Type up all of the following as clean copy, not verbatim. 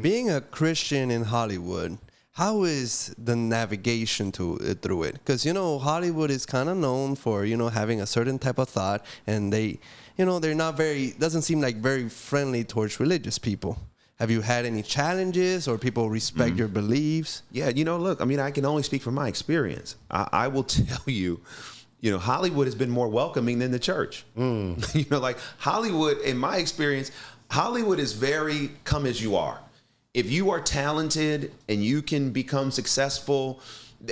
Being a Christian in Hollywood, how is the navigation through it? Because, Hollywood is kind of known for, having a certain type of thought, and they're not doesn't seem like very friendly towards religious people. Have you had any challenges or people respect your beliefs? Yeah, look, I can only speak from my experience. I will tell you, Hollywood has been more welcoming than the church. Like Hollywood, in my experience, Hollywood is very come as you are. If you are talented and you can become successful,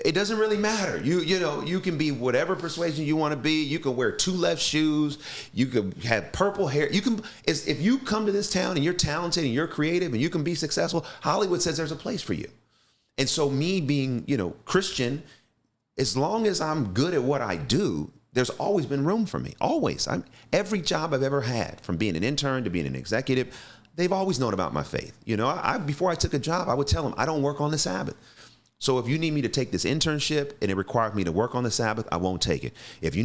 it doesn't really matter. You can be whatever persuasion you want to be. You can wear 2 left shoes. You could have purple hair. If you come to this town and you're talented and you're creative and you can be successful, Hollywood says there's a place for you. And so me being, Christian, as long as I'm good at what I do, there's always been room for me. Always. Every job I've ever had, from being an intern to being an executive, they've always known about my faith. Before I took a job, I would tell them, I don't work on the Sabbath. So if you need me to take this internship and it requires me to work on the Sabbath, I won't take it. If you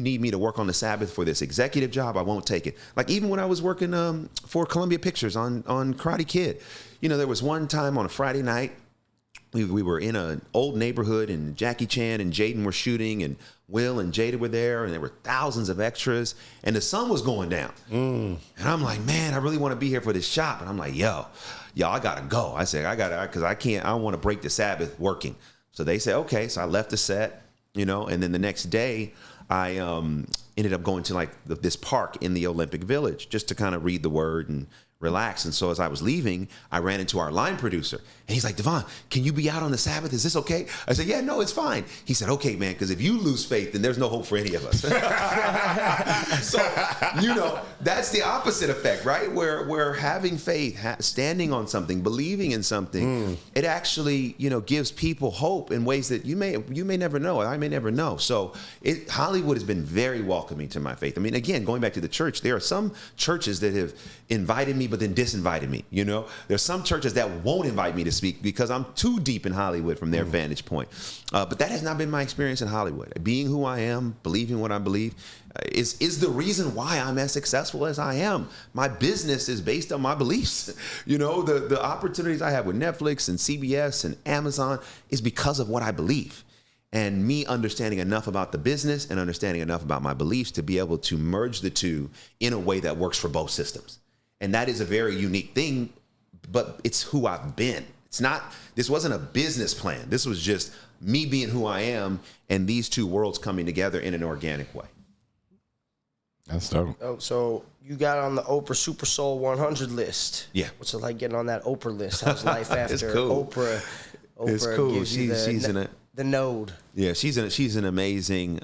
need me to work on the Sabbath for this executive job, I won't take it. Like even when I was working for Columbia Pictures on Karate Kid, there was one time on a Friday night, we were in an old neighborhood and Jackie Chan and Jaden were shooting and Will and Jada were there and there were thousands of extras and the sun was going down. And I'm like, man, I really want to be here for this shot. And I'm like, yo, I got to go. I said, because I don't want to break the Sabbath working. So they said, okay. So I left the set, and then the next day I ended up going to this park in the Olympic Village just to kind of read the word and relax. And so as I was leaving, I ran into our line producer and he's like, DeVon, can you be out on the Sabbath? Is this okay? I said, yeah, no, it's fine. He said, okay, man, because if you lose faith, then there's no hope for any of us. So, that's the opposite effect, right? Where having faith, standing on something, believing in something, it actually, gives people hope in ways that you may never know. I may never know. So Hollywood has been very welcoming to my faith. Again, going back to the church, there are some churches that have invited me, but then disinvited me. There's some churches that won't invite me to speak because I'm too deep in Hollywood from their vantage point. But that has not been my experience in Hollywood. Being who I am, believing what I believe, is the reason why I'm as successful as I am. My business is based on my beliefs. The opportunities I have with Netflix and CBS and Amazon is because of what I believe. And me understanding enough about the business and understanding enough about my beliefs to be able to merge the two in a way that works for both systems. And that is a very unique thing, but it's who I've been. This wasn't a business plan. This was just me being who I am and these two worlds coming together in an organic way. That's dope. Oh, so you got on the Oprah Super Soul 100 list. Yeah. What's it like getting on that Oprah list? How's life after It's cool. Oprah? It's cool. Gives you the node. Yeah, she's an amazing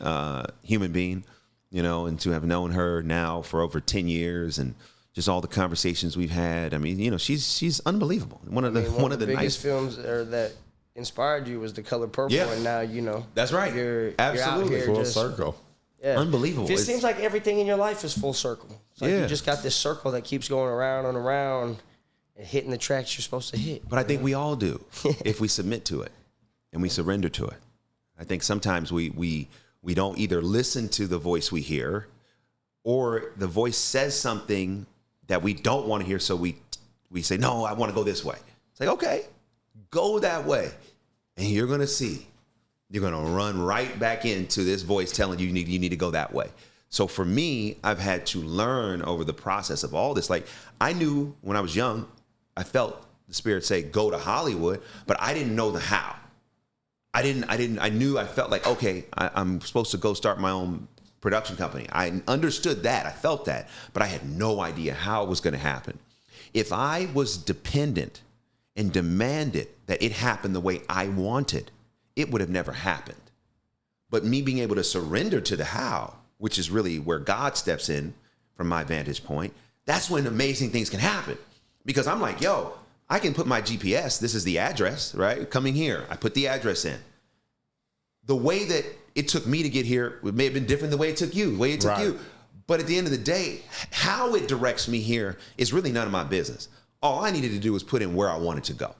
human being, and to have known her now for over 10 years and just all the conversations we've had. She's unbelievable. One of the biggest films that inspired you was The Color Purple, and now That's right. You're Absolutely out here full circle. Yeah. Unbelievable. It seems like everything in your life is full circle. It's like you just got this circle that keeps going around and around and hitting the tracks you're supposed to hit. But I think we all do if we submit to it and we surrender to it. I think sometimes we don't either listen to the voice we hear, or the voice says something that we don't want to hear, so we say, no, I want to go this way. It's like, okay, go that way. And you're going to see. You're going to run right back into this voice telling you you need to go that way. So for me, I've had to learn over the process of all this. Like, I knew when I was young, I felt the Spirit say, go to Hollywood, but I didn't know the how. I felt like, okay, I'm supposed to go start my own production company. I understood that. I felt that, but I had no idea how it was going to happen. If I was dependent and demanded that it happen the way I wanted, it would have never happened. But me being able to surrender to the how, which is really where God steps in from my vantage point, that's when amazing things can happen. Because I'm like, yo, I can put my GPS, this is the address, right? Coming here, I put the address in. The way that it took me to get here may have been different the way it took you, the way it took you. But at the end of the day, how it directs me here is really none of my business. All I needed to do was put in where I wanted to go.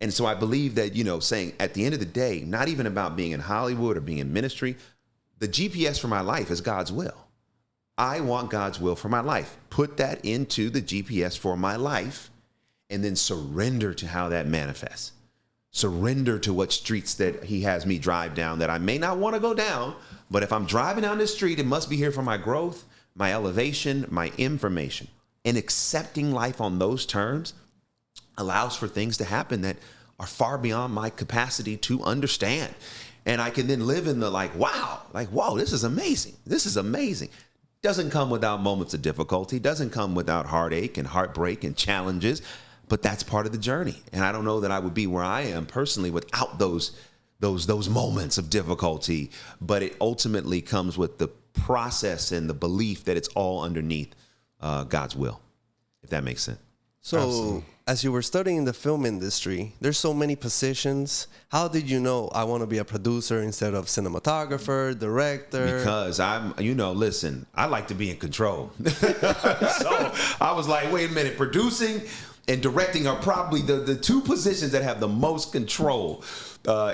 And so I believe that, saying at the end of the day, not even about being in Hollywood or being in ministry, the GPS for my life is God's will. I want God's will for my life. Put that into the GPS for my life and then surrender to how that manifests. Surrender to what streets that he has me drive down that I may not want to go down, but if I'm driving down this street, it must be here for my growth, my elevation, my information. And accepting life on those terms allows for things to happen that are far beyond my capacity to understand. And I can then live in the whoa, this is amazing. This is amazing. Doesn't come without moments of difficulty, doesn't come without heartache and heartbreak and challenges. But that's part of the journey. And I don't know that I would be where I am personally without those moments of difficulty. But it ultimately comes with the process and the belief that it's all underneath God's will, if that makes sense. So Absolutely. As you were studying the film industry, there's so many positions. How did you know I want to be a producer instead of cinematographer, director? Because listen, I like to be in control. So I was like, wait a minute, producing and directing are probably the two positions that have the most control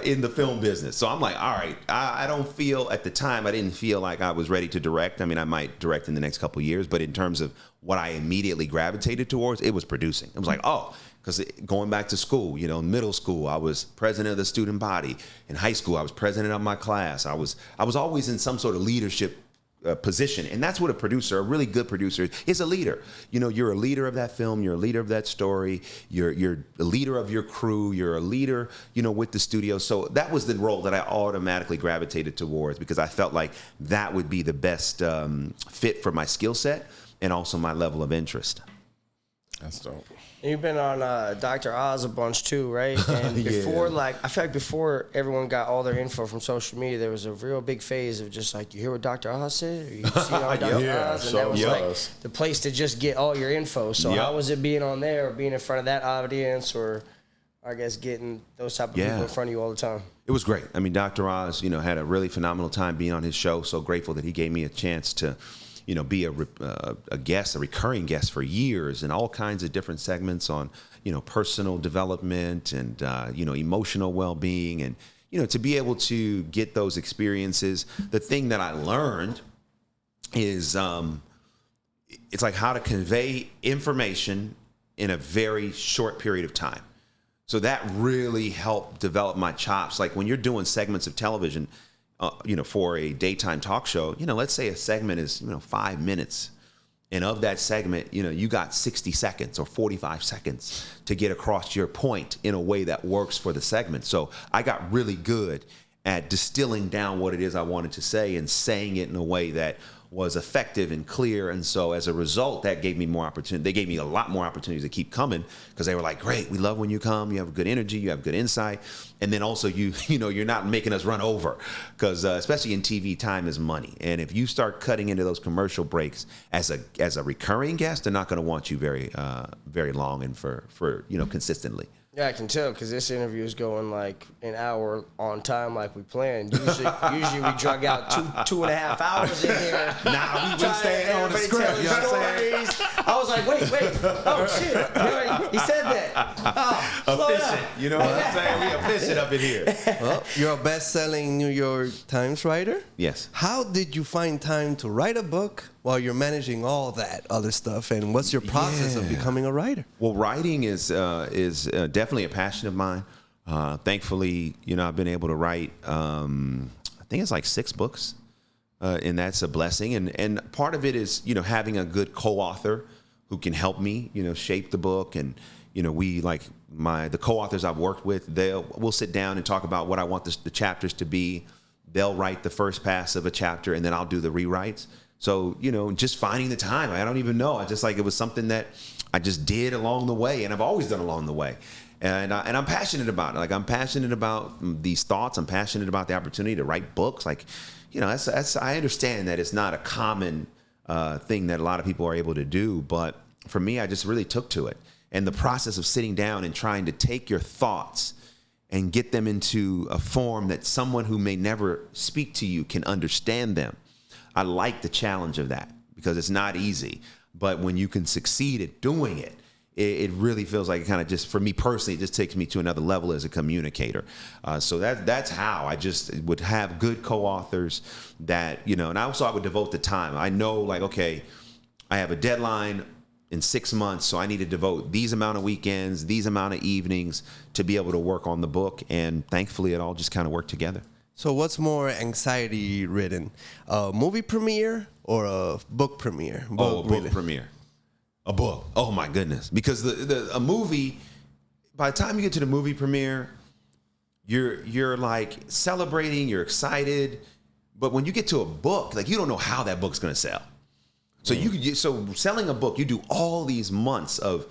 in the film business. So I'm like, all right, I don't feel, at the time, I didn't feel like I was ready to direct. I mean, I might direct in the next couple of years, but in terms of what I immediately gravitated towards, it was producing. It was like, because going back to school, middle school, I was president of the student body. In high school, I was president of my class. I was always in some sort of leadership position. And that's what a really good producer is a leader. You're a leader of that film. You're a leader of that story. You're a leader of your crew. You're a leader, with the studio. So that was the role that I automatically gravitated towards because I felt like that would be the best fit for my skill set and also my level of interest. That's dope. You've been on Dr. Oz a bunch too, right? And before, I feel like before everyone got all their info from social media, there was a real big phase of just like, you hear what Dr. Oz said? Or you see on Dr. Oz? And that was like the place to just get all your info. So how was it being on there or being in front of that audience or, I guess, getting those type of people in front of you all the time? It was great. I mean, Dr. Oz, had a really phenomenal time being on his show. So grateful that he gave me a chance to be a guest, a recurring guest for years and all kinds of different segments on, personal development and, emotional well-being and, to be able to get those experiences. The thing that I learned is it's like how to convey information in a very short period of time. So that really helped develop my chops. Like when you're doing segments of television, for a daytime talk show, let's say a segment is, 5 minutes. And of that segment, you got 60 seconds or 45 seconds to get across your point in a way that works for the segment. So I got really good at distilling down what it is I wanted to say and saying it in a way that was effective and clear. And so as a result, that gave me more opportunity. They gave me a lot more opportunities to keep coming because they were like, great, we love when you come. You have good energy. You have good insight. And then also you're not making us run over because especially in TV, time is money. And if you start cutting into those commercial breaks as a recurring guest, they're not going to want you very, very long and for consistently. Yeah, I can tell because this interview is going like an hour on time like we planned. Usually we drug out 2.5 hours in here. Nah, we staying on the script. You know what I'm saying? I was like, wait. Oh, shit. He said that. Oh, efficient. You know what I'm saying? We efficient up in here. Well, you're a best-selling New York Times writer. Yes. How did you find time to write a book while you're managing all that other stuff? And what's your process of becoming a writer? Well, writing is definitely a passion of mine. Thankfully, I've been able to write, I think it's like 6 books. And that's a blessing. And part of it is, having a good co-author who can help me, shape the book. And, we like the co-authors I've worked with, we'll sit down and talk about what I want the chapters to be. They'll write the first pass of a chapter and then I'll do the rewrites. So, just finding the time, I don't even know. It was something that I just did along the way and I've always done along the way. And I'm passionate about it. Like I'm passionate about these thoughts. I'm passionate about the opportunity to write books. Like, I understand that it's not a common thing that a lot of people are able to do, but for me, I just really took to it. And the process of sitting down and trying to take your thoughts and get them into a form that someone who may never speak to you can understand them. I like the challenge of that because it's not easy. But when you can succeed at doing it, it really feels like it kind of just, for me personally, it just takes me to another level as a communicator. So that's how I just would have good co-authors that, and also I would devote the time. I know like, okay, I have a deadline in 6 months, so I need to devote these amount of weekends, these amount of evenings to be able to work on the book. And thankfully, it all just kind of worked together. So what's more anxiety ridden, a movie premiere or a book premiere? A book premiere. A book. Oh my goodness. Because a movie, by the time you get to the movie premiere, you're like celebrating, you're excited. But when you get to a book, like, you don't know how that book's going to sell. So so selling a book, you do all these months of,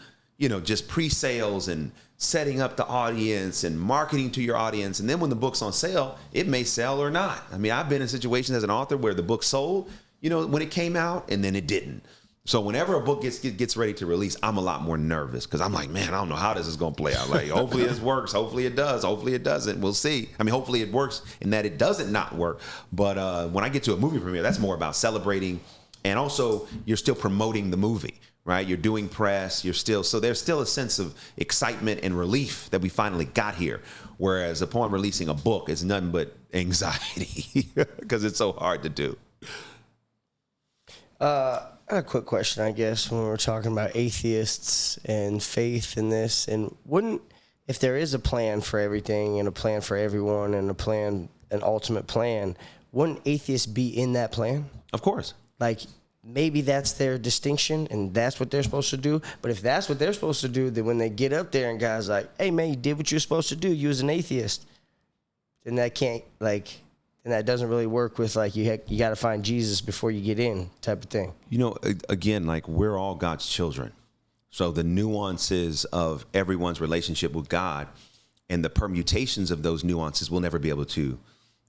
just pre-sales and setting up the audience and marketing to your audience. And then when the book's on sale, it may sell or not. I mean, I've been in situations as an author where the book sold, when it came out, and then it didn't. So whenever a book gets ready to release, I'm a lot more nervous because I'm like, man, I don't know how this is going to play out. Like, hopefully it works. Hopefully it does. Hopefully it doesn't. We'll see. I mean, hopefully it works and that it doesn't not work. But when I get to a movie premiere, that's more about celebrating. And also, you're still promoting the movie, right? You're doing press. So there's still a sense of excitement and relief that we finally got here. Whereas upon releasing a book, it's nothing but anxiety because it's so hard to do. I got a quick question, I guess, when we're talking about atheists and faith in this. And if there is a plan for everything and a plan for everyone and an ultimate plan, wouldn't atheists be in that plan? Of course. Like, maybe that's their distinction and that's what they're supposed to do. But if that's what they're supposed to do, then when they get up there and guys like, hey, man, you did what you're supposed to do. You was an atheist. Then that can't, and that doesn't really work with, you got to find Jesus before you get in type of thing. Again, we're all God's children. So the nuances of everyone's relationship with God and the permutations of those nuances we'll never be able to,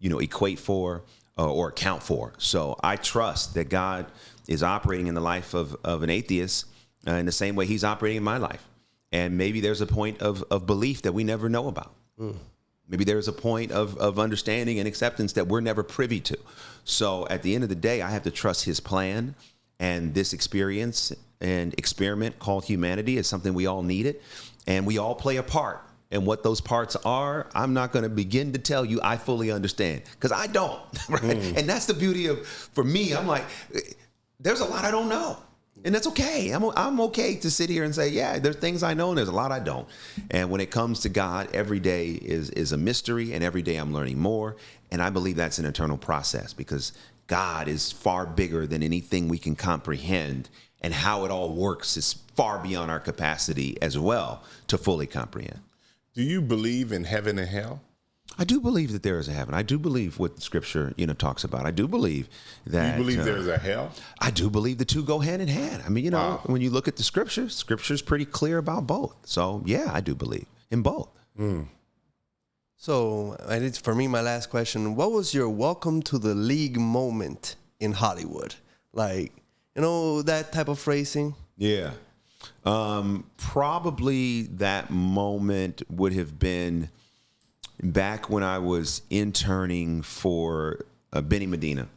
equate for or account for. So I trust that God is operating in the life of an atheist in the same way he's operating in my life. And maybe there's a point of belief that we never know about. Maybe there's a point of understanding and acceptance that we're never privy to. So at the end of the day, I have to trust his plan, and this experience and experiment called humanity is something we all needed, and we all play a part. And what those parts are, I'm not going to begin to tell you I fully understand, because I don't. Right? And that's the beauty for me. I'm like, there's a lot I don't know. And that's okay. I'm okay to sit here and say, yeah, there's things I know and there's a lot I don't. And when it comes to God, every day is a mystery, and every day I'm learning more. And I believe that's an eternal process, because God is far bigger than anything we can comprehend. And how it all works is far beyond our capacity as well to fully comprehend. Do you believe in heaven and hell? I do believe that there is a heaven. I do believe what Scripture, talks about. I do believe that. You believe there's a hell? I do believe the two go hand in hand. I mean, when you look at the Scripture's pretty clear about both. So, yeah, I do believe in both. So, for me, my last question, what was your welcome to the league moment in Hollywood? That type of phrasing? Yeah. Probably that moment would have been back when I was interning for Benny Medina.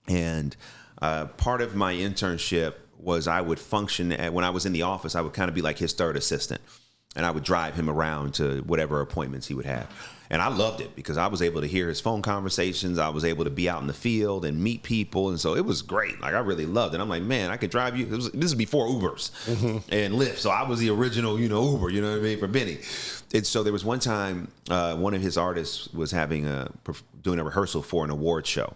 And part of my internship was I would function when I was in the office, I would kind of be like his third assistant. And I would drive him around to whatever appointments he would have. And I loved it because I was able to hear his phone conversations. I was able to be out in the field and meet people. And so it was great. I really loved it. I'm like, man, I could drive you. This is before Ubers and Lyft. So I was the original, Uber, for Benny. And so there was one time one of his artists was doing a rehearsal for an award show.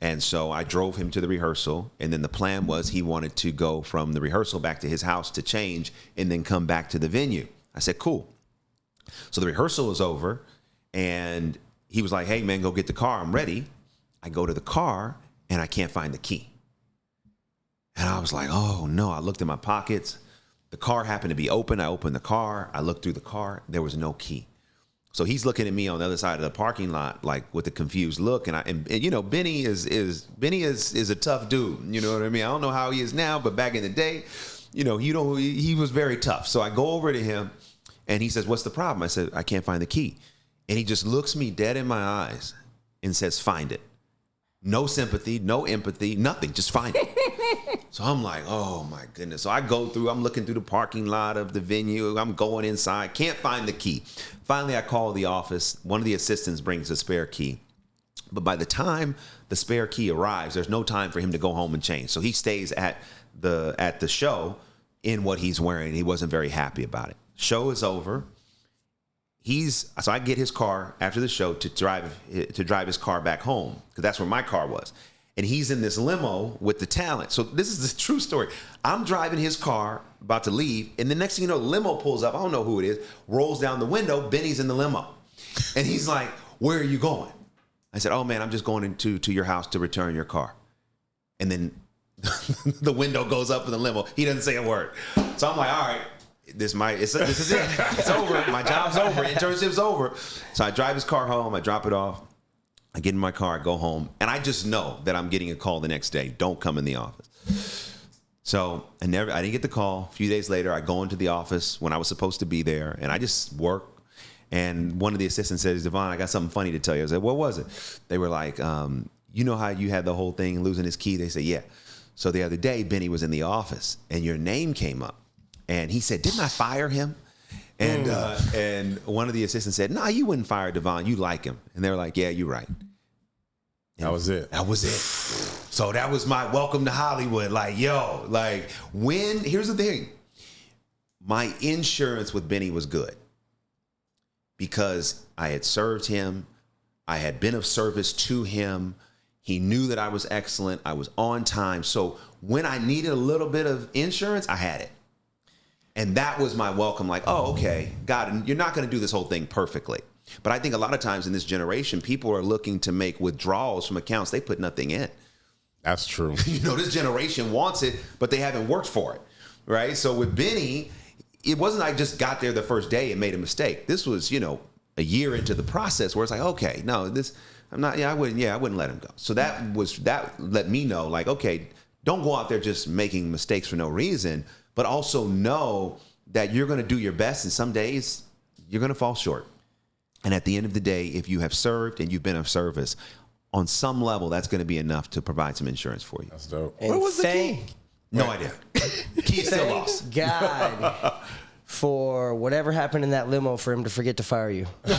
And so I drove him to the rehearsal, and then the plan was he wanted to go from the rehearsal back to his house to change and then come back to the venue. I said, cool. So the rehearsal was over, and he was like, hey, man, go get the car. I'm ready. I go to the car, and I can't find the key. And I was like, oh, no. I looked in my pockets. The car happened to be open. I opened the car. I looked through the car. There was no key. So he's looking at me on the other side of the parking lot, with a confused look. And Benny is a tough dude. You know what I mean? I don't know how he is now, but back in the day, he was very tough. So I go over to him, and he says, what's the problem? I said, I can't find the key. And he just looks me dead in my eyes and says, find it. No sympathy, no empathy, nothing. Just find it. So I'm like, oh my goodness. So I go through, I'm looking through the parking lot of the venue. I'm going inside, can't find the key. Finally, I call the office. One of the assistants brings a spare key. But by the time the spare key arrives, there's no time for him to go home and change. So he stays at the show in what he's wearing. He wasn't very happy about it. Show is over. So I get his car after the show to drive his car back home, because that's where my car was. And he's in this limo with the talent. So this is the true story. I'm driving his car, about to leave, and the next thing you know, limo pulls up. I don't know who it is. Rolls down the window. Benny's in the limo. And he's like, "Where are you going?" I said, "Oh, man, I'm just going to your house to return your car." And then the window goes up in the limo. He doesn't say a word. So I'm like, all right, this is it. It's over. My job's over. Internship's over. So I drive his car home. I drop it off. I get in my car. I go home. And I just know that I'm getting a call the next day. Don't come in the office. So I didn't get the call. A few days later, I go into the office when I was supposed to be there, and I just work. And one of the assistants says, "DeVon, I got something funny to tell you." I said, "What was it?" They were like, "You know how you had the whole thing losing his key?" They said, "Yeah." So the other day, Benny was in the office, and your name came up. And he said, "Didn't I fire him?" And one of the assistants said, "No, you wouldn't fire DeVon. You like him." And they were like, "Yeah, you're right." And that was it. That was it. So that was my welcome to Hollywood. Like, yo, like here's the thing. My insurance with Benny was good because I had served him. I had been of service to him. He knew that I was excellent. I was on time. So when I needed a little bit of insurance, I had it. And that was my welcome. Like, oh, okay, God, you're not going to do this whole thing perfectly. But I think a lot of times in this generation, people are looking to make withdrawals from accounts they put nothing in. That's true. This generation wants it, but they haven't worked for it, right? So with Benny, it wasn't I just got there the first day and made a mistake. This was, a year into the process where it's like, okay, no, I wouldn't let him go. So that let me know, like, okay, don't go out there just making mistakes for no reason, but also know that you're going to do your best, and some days you're going to fall short. And at the end of the day, if you have served and you've been of service, on some level, that's going to be enough to provide some insurance for you. That's dope. And where was the key? No idea. Key is still lost. God. For whatever happened in that limo for him to forget to fire you. I'm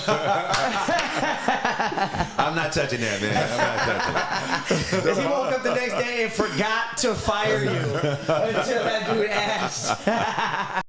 not touching that, man. I'm not touching it. He woke up the next day and forgot to fire you until that dude asked.